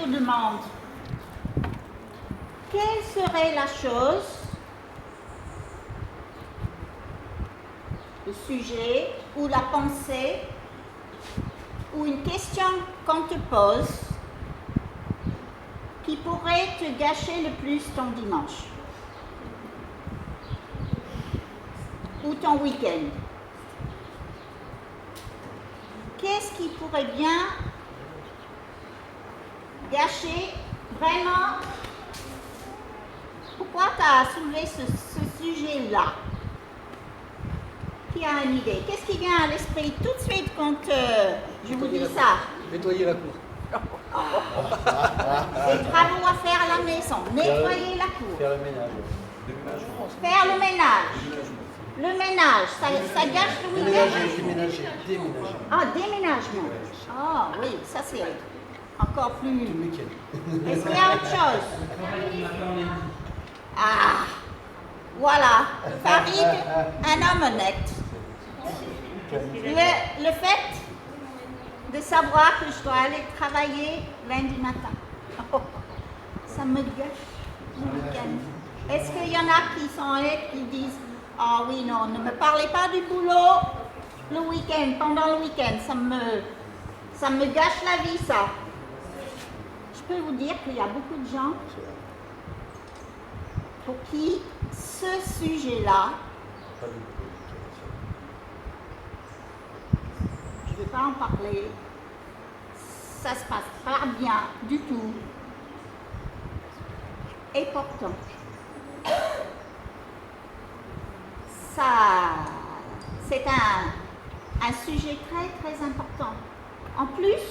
demande, quelle serait la chose, le sujet ou la pensée ou une question qu'on te pose qui pourrait te gâcher le plus ton dimanche ou ton week-end? Qu'est-ce qui pourrait bien gâcher vraiment? Pourquoi tu as soulevé ce sujet-là? Qui a une idée? Qu'est-ce qui vient à l'esprit tout de suite quand je vous dis ça? Nettoyer la cour. Des travaux à faire à la maison, nettoyer la cour. Faire le ménage. Faire le ménage. Le ménage, ça gâche le week-end? Déménager. Ah, déménagement. Ah oui, ça c'est encore plus. Est-ce qu'il y a autre chose? Ah, voilà. Farid, un homme honnête. Le fait de savoir que je dois aller travailler lundi matin. Oh, ça me gâche le week-end. Est-ce qu'il y en a qui sont honnêtes, qui disent ah oui, non, ne me parlez pas du boulot le week-end, pendant le week-end, ça me gâche la vie, ça. Je peux vous dire qu'il y a beaucoup de gens pour qui ce sujet-là, je ne vais pas en parler, ça se passe pas bien du tout. Et pourtant, c'est un sujet très très important. En plus,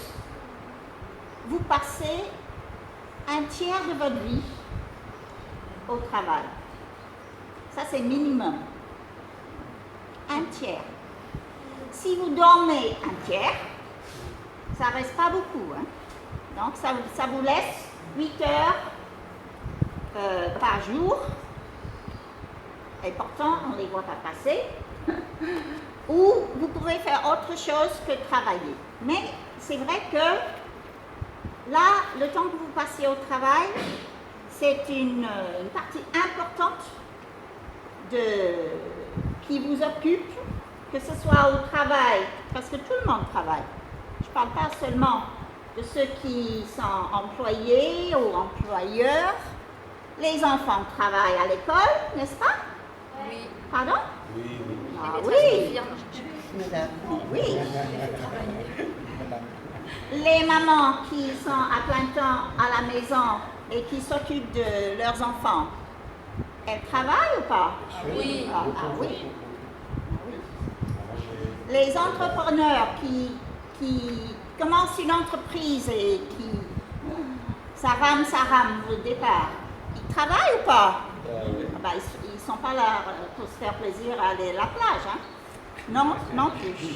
vous passez un tiers de votre vie au travail. Ça c'est minimum. Un tiers. Si vous dormez un tiers, ça reste pas beaucoup. Hein? Donc ça vous laisse 8 heures par jour. Et pourtant, on ne les voit pas passer, ou vous pouvez faire autre chose que travailler. Mais c'est vrai que là, le temps que vous passez au travail, c'est une partie importante qui vous occupe, que ce soit au travail, parce que tout le monde travaille. Je ne parle pas seulement de ceux qui sont employés ou employeurs. Les enfants travaillent à l'école, n'est-ce pas? Oui. Pardon? Oui. Ah oui. Oui. Les mamans qui sont à plein temps à la maison et qui s'occupent de leurs enfants, elles travaillent ou pas? Oui. Ah oui. Les entrepreneurs qui commencent une entreprise et qui ça rame au départ, ils travaillent ou pas? Ah bah, ils ne sont pas là pour se faire plaisir à aller à la plage. Hein? Non plus.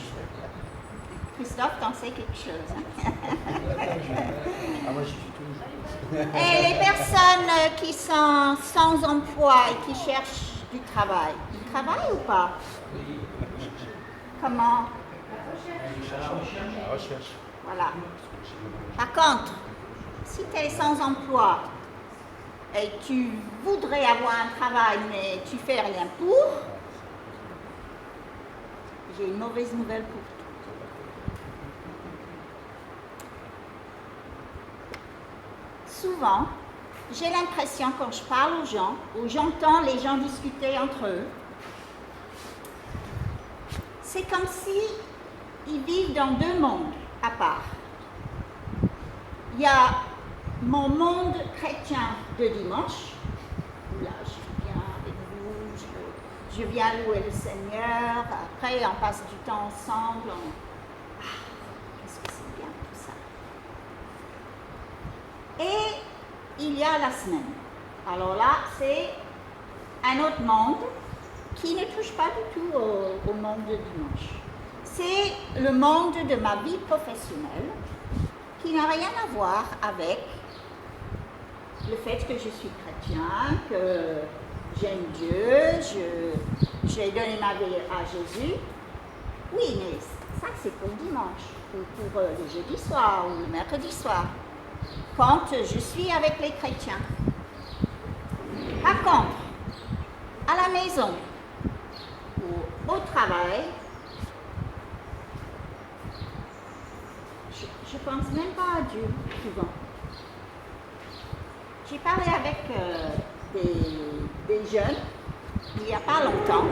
Christophe, t'en sais quelque chose. Hein? Moi, j'y suis toujours. Et les personnes qui sont sans emploi et qui cherchent du travail, ils travaillent ou pas? Comment? La recherche. Voilà. Par contre, si tu es sans emploi et tu voudrais avoir un travail mais tu fais rien pour, j'ai une mauvaise nouvelle pour toi. Souvent, j'ai l'impression quand je parle aux gens, ou j'entends les gens discuter entre eux, c'est comme si ils vivent dans deux mondes à part. Il y a mon monde chrétien de dimanche, où là je viens avec vous, je viens louer le Seigneur, après on passe du temps ensemble, qu'est-ce que c'est bien tout ça. Et il y a la semaine. Alors là, c'est un autre monde qui ne touche pas du tout au monde de dimanche. C'est le monde de ma vie professionnelle qui n'a rien à voir avec le fait que je suis chrétien, que j'aime Dieu, j'ai donné ma vie à Jésus. Oui, mais ça c'est pour dimanche, ou pour le jeudi soir, ou le mercredi soir. quand je suis avec les chrétiens. Par contre, à la maison ou au travail, je ne pense même pas à Dieu souvent. J'ai parlé avec des jeunes il n'y a pas longtemps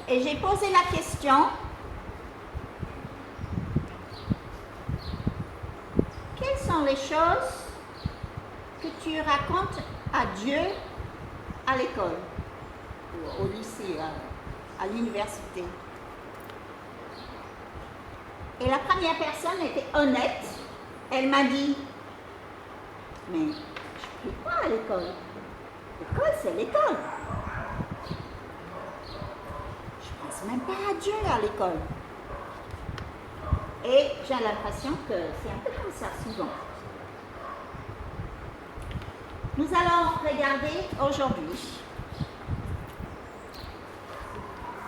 et j'ai posé la question: quelles sont les choses que tu racontes à Dieu à l'école, au lycée, à l'université? Et la première personne était honnête. Elle m'a dit: mais je ne prie pas à l'école. L'école, c'est l'école. Je ne pense même pas à Dieu à l'école. Et j'ai l'impression que c'est un peu comme ça souvent. Nous allons regarder aujourd'hui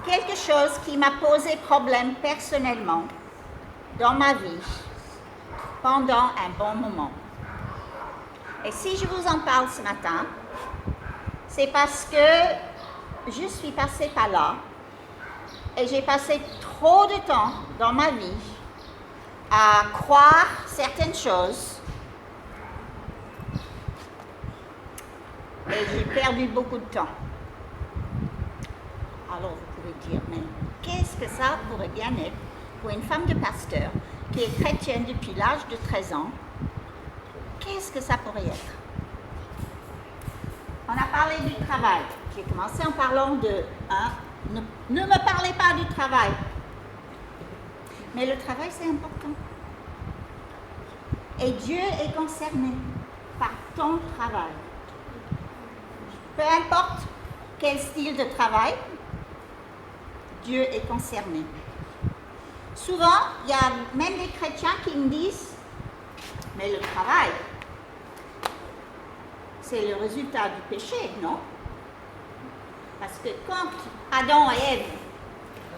quelque chose qui m'a posé problème personnellement dans ma vie pendant un bon moment. Et si je vous en parle ce matin, c'est parce que je suis passée par là et j'ai passé trop de temps dans ma vie à croire certaines choses et j'ai perdu beaucoup de temps. Alors vous pouvez dire, mais qu'est-ce que ça pourrait bien être pour une femme de pasteur qui est chrétienne depuis l'âge de 13 ans? Qu'est-ce que ça pourrait être? On a parlé du travail. J'ai commencé en parlant de... ne me parlez pas du travail. Mais le travail, c'est important. Et Dieu est concerné par ton travail. Peu importe quel style de travail, Dieu est concerné. Souvent, il y a même des chrétiens qui me disent: mais le travail, c'est le résultat du péché, non? Parce que quand Adam et Ève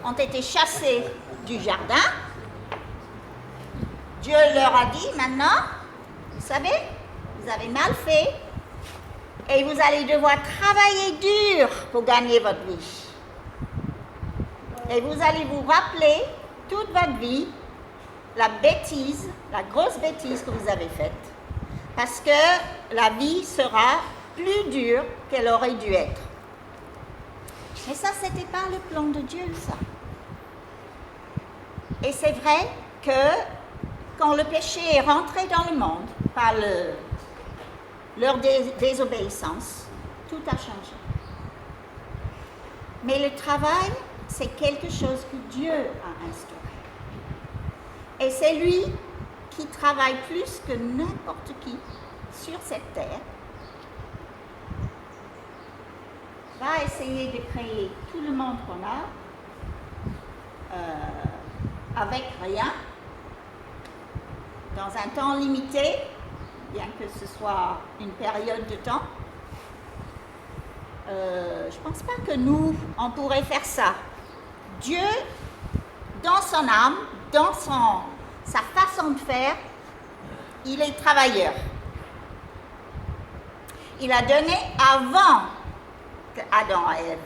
ont été chassés du jardin, Dieu leur a dit: maintenant, vous savez, vous avez mal fait et vous allez devoir travailler dur pour gagner votre vie. Et vous allez vous rappeler toute votre vie la bêtise, la grosse bêtise que vous avez faite. Parce que la vie sera plus dure qu'elle aurait dû être. Mais ça, ce n'était pas le plan de Dieu, ça. Et c'est vrai que quand le péché est rentré dans le monde par leur désobéissance, tout a changé. Mais le travail, c'est quelque chose que Dieu a instauré. Et c'est lui qui travaille plus que n'importe qui sur cette terre, va essayer de créer tout le monde qu'on a avec rien, dans un temps limité, bien que ce soit une période de temps. Je ne pense pas que nous, on pourrait faire ça. Dieu, dans son âme, dans sa façon de faire, il est travailleur. Il a donné avant que Adam et Ève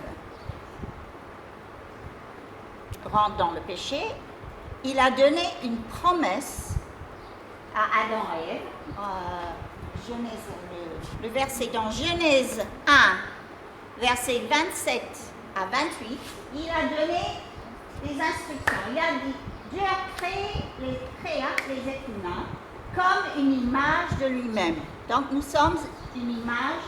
rentrent dans le péché, il a donné une promesse à Adam et Ève. Le verset dans Genèse 1, versets 27 à 28, il a donné des instructions. Il a dit: Dieu créa les êtres humains comme une image de lui-même. Donc nous sommes une image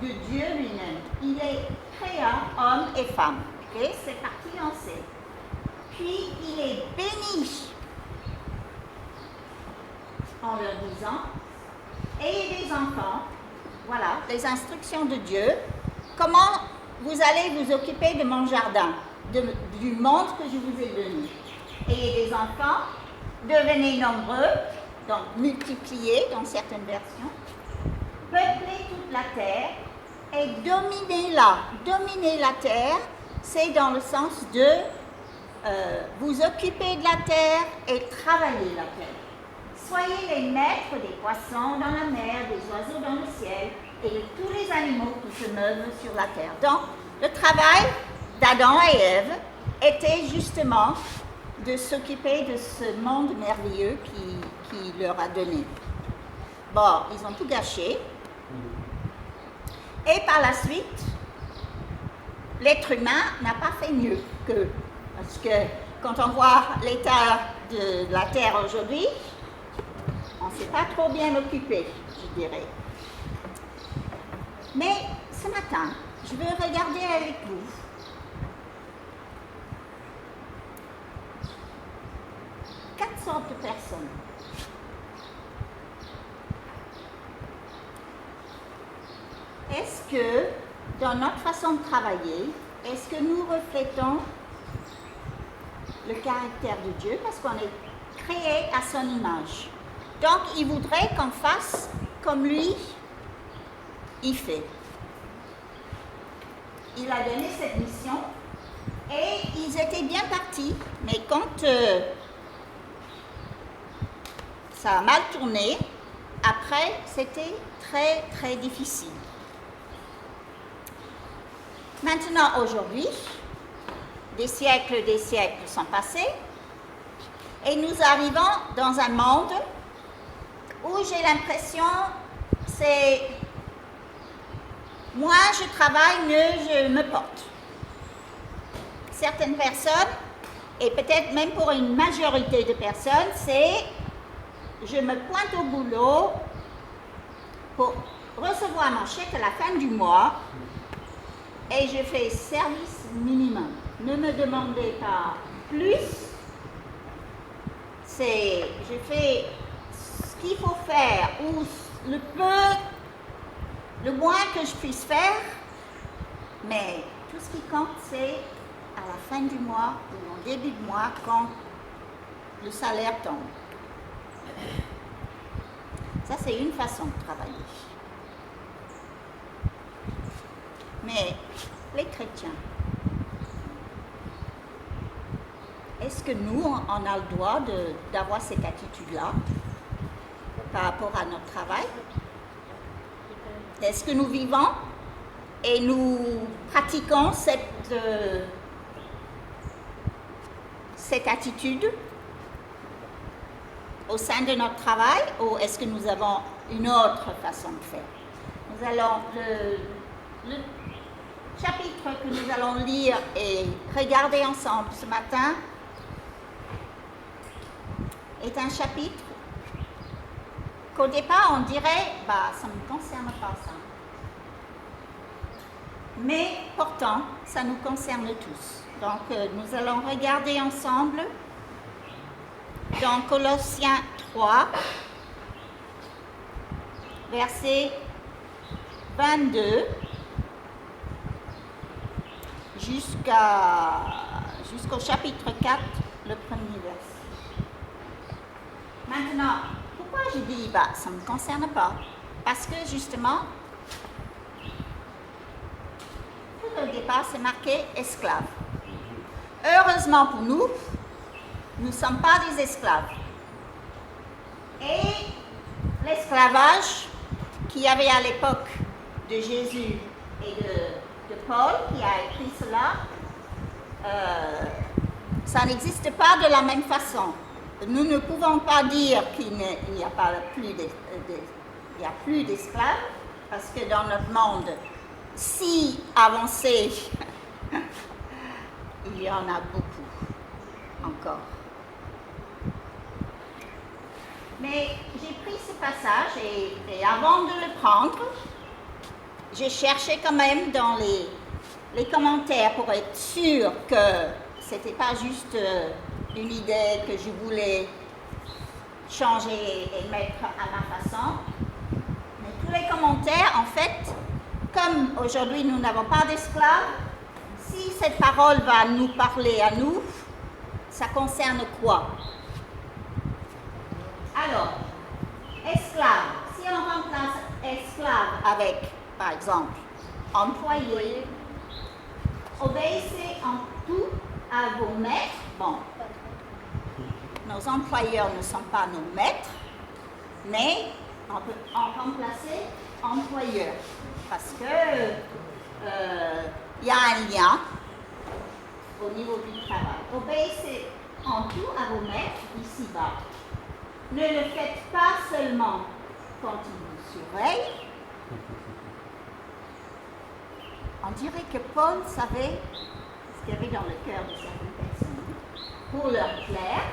de Dieu lui-même. Il est créa homme et femme. Okay? C'est parti, on sait. Puis il est béni en leur disant: ayez des enfants. Voilà, les instructions de Dieu. Comment vous allez vous occuper de mon jardin, du monde que je vous ai donné. Ayez des enfants, devenez nombreux, donc multipliez dans certaines versions, peuplez toute la terre et dominez-la. Dominer la terre, c'est dans le sens de vous occuper de la terre et travailler la terre. soyez les maîtres des poissons dans la mer, des oiseaux dans le ciel et de tous les animaux qui se meuvent sur la terre. Donc, le travail d'Adam et Ève était justement de s'occuper de ce monde merveilleux qui leur a donné. Bon, ils ont tout gâché. Et par la suite, l'être humain n'a pas fait mieux qu'eux. Parce que quand on voit l'état de la Terre aujourd'hui, on ne s'est pas trop bien occupé, je dirais. Mais ce matin, je veux regarder avec vous quatre sortes de personnes. Est-ce que, dans notre façon de travailler, est-ce que nous reflétons le caractère de Dieu parce qu'on est créé à son image? Donc, il voudrait qu'on fasse comme lui, il fait. Il a donné cette mission et ils étaient bien partis, mais quand ça a mal tourné, après, c'était très, très difficile. Maintenant, aujourd'hui, des siècles sont passés et nous arrivons dans un monde où j'ai l'impression c'est moi je travaille, mieux je me porte. Certaines personnes, et peut-être même pour une majorité de personnes, c'est je me pointe au boulot pour recevoir mon chèque à la fin du mois et je fais service minimum. Ne me demandez pas plus. Je fais ce qu'il faut faire ou le moins que je puisse faire, mais tout ce qui compte, c'est à la fin du mois ou au début de mois quand le salaire tombe. Ça, c'est une façon de travailler. Mais les chrétiens, est-ce que nous, on a le droit d'avoir cette attitude-là par rapport à notre travail? Est-ce que nous vivons et nous pratiquons cette attitude au sein de notre travail ou est-ce que nous avons une autre façon de faire? Nous allons, le chapitre que nous allons lire et regarder ensemble ce matin est un chapitre qu'au départ on dirait, ça ne me concerne pas ça. Mais pourtant, ça nous concerne tous. Donc nous allons regarder ensemble dans Colossiens 3, verset 22 jusqu'au chapitre 4, le premier verset. Maintenant, pourquoi je dis ça ne me concerne pas? Parce que justement, tout au départ, c'est marqué esclave. Heureusement pour nous, nous ne sommes pas des esclaves. Et l'esclavage qu'il y avait à l'époque de Jésus et de Paul, qui a écrit cela, ça n'existe pas de la même façon. Nous ne pouvons pas dire qu'il n'y a plus d'esclaves, parce que dans notre monde si avancé, il y en a beaucoup encore. Mais j'ai pris ce passage et avant de le prendre, j'ai cherché quand même dans les commentaires pour être sûr que ce n'était pas juste une idée que je voulais changer et mettre à ma façon. Mais tous les commentaires, en fait, comme aujourd'hui nous n'avons pas d'esclaves, si cette parole va nous parler à nous, ça concerne quoi? Alors, esclave, si on remplace esclave avec, par exemple, employé, obéissez en tout à vos maîtres. Bon, nos employeurs ne sont pas nos maîtres, Mais on peut en remplacer employeur parce que il y a un lien au niveau du travail. Obéissez en tout à vos maîtres ici-bas. Ne le faites pas seulement quand ils vous surveillent. On dirait que Paul savait ce qu'il y avait dans le cœur de certaines personnes pour leur plaire,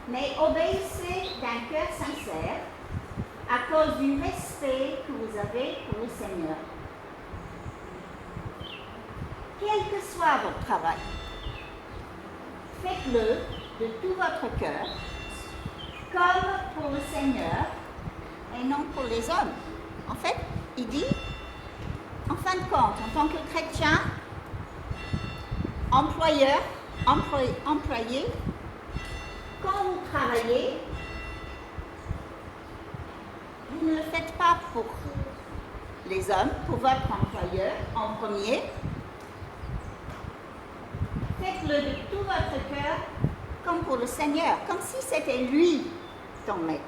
mais obéissez d'un cœur sincère à cause du respect que vous avez pour le Seigneur. Quel que soit votre travail, faites-le de tout votre cœur, comme pour le Seigneur et non pour les hommes. En fait, il dit, en fin de compte, en tant que chrétien, employeur, employé, quand vous travaillez, vous ne le faites pas pour les hommes, pour votre employeur en premier. Faites-le de tout votre cœur, comme pour le Seigneur, comme si c'était lui, ton maître.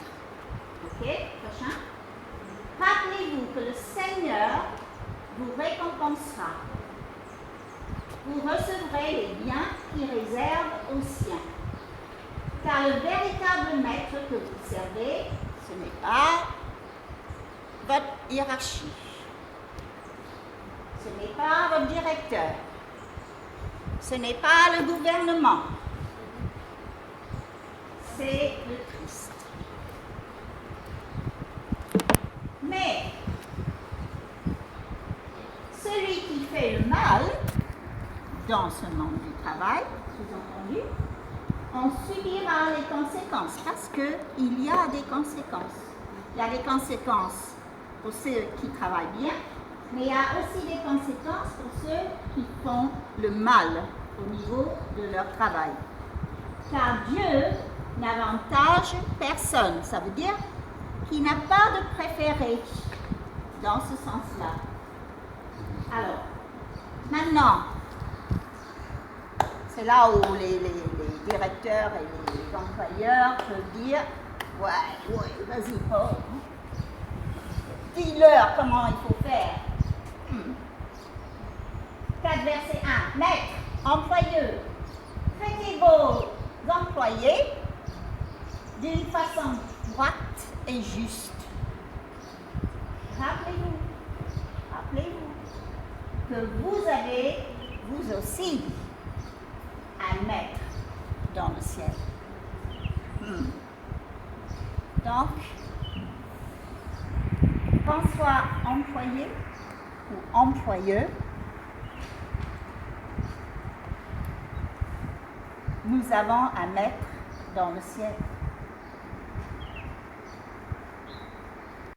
Ok, prochain. Rappelez-vous que le Seigneur vous récompensera. Vous recevrez les biens qu'il réserve aux siens. Car le véritable maître que vous servez, ce n'est pas votre hiérarchie. Ce n'est pas votre directeur. Ce n'est pas le gouvernement. C'est le Christ. Mais celui qui fait le mal dans ce monde du travail, sous-entendu, on subira les conséquences parce qu'il y a des conséquences. Il y a des conséquences pour ceux qui travaillent bien, mais il y a aussi des conséquences pour ceux qui font le mal au niveau de leur travail. Car Dieu n'avantage personne. Ça veut dire qu'il n'a pas de préféré dans ce sens-là. Alors, maintenant, c'est là où les directeurs et les employeurs peuvent dire « Ouais, vas-y Paul, dis-leur comment il faut faire. » 4 verset 1. Maître, employeur, traitez vos employés d'une façon droite et juste. Rappelez-vous que vous avez, vous aussi, un maître dans le ciel. Donc, qu'on soit employé ou employeur, nous avons un maître dans le ciel.